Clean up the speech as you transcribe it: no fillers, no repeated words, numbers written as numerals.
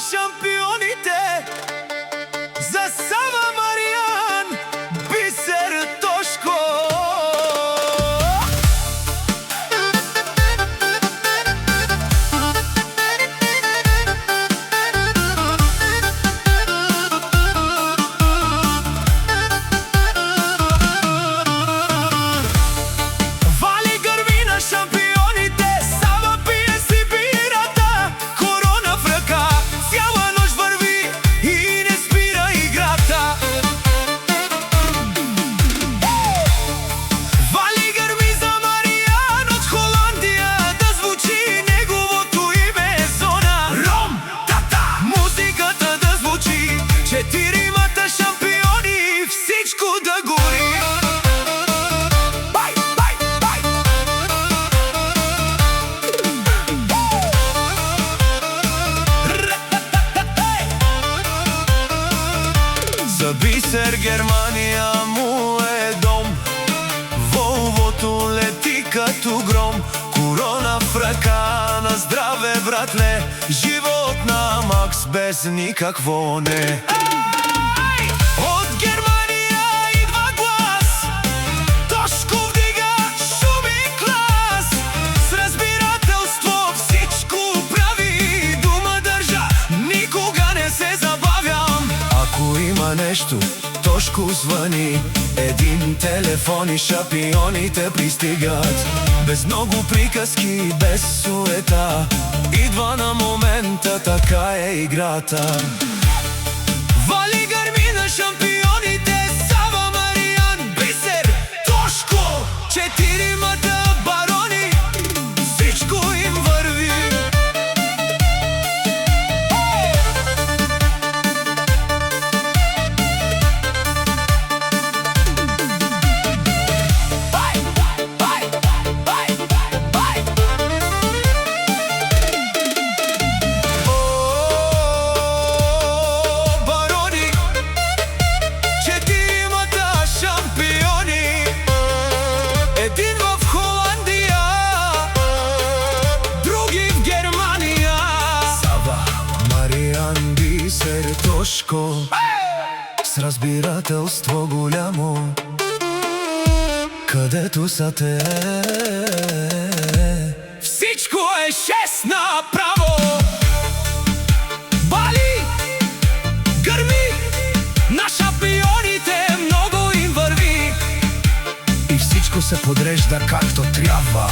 шампионите за Сава, Мариан, Бисер, Тошко. Вали гърми на шампионите, Сава пие си бирата, корона в ръка, цяла нощ върви и не спира играта. Вали гърми за Мариан от Холандия, да звучи неговото име е зона. Ром, тата, музиката да звучи, четиримата шампиони, всичко да гори. За Бисер Германия му е дом, Волвото лети като гром, корона в ръка, на здраве, братле, живот на Макс без никакво не. От Германия идва глас, Тошко вдига шум и клас, с разбирателство всичко прави, дума държа, никога не се забавям. Ако има нещо, Тошко звъни, един телефон и шампионите пристигат. Без много приказки, без суета, идва на момента, така е играта. Вали гърми на шампионите, Сава, Мариан, Бисер, Тошко, четиримата барони, всичко им върви. Един в Холандия, други в Германия. Сава, Мариан, Бисер, Тошко, с разбирателство голямо, където са те, всичко е шест направо. Вали гърми на шампионите, много им върви и всичко се подрежда както трябва.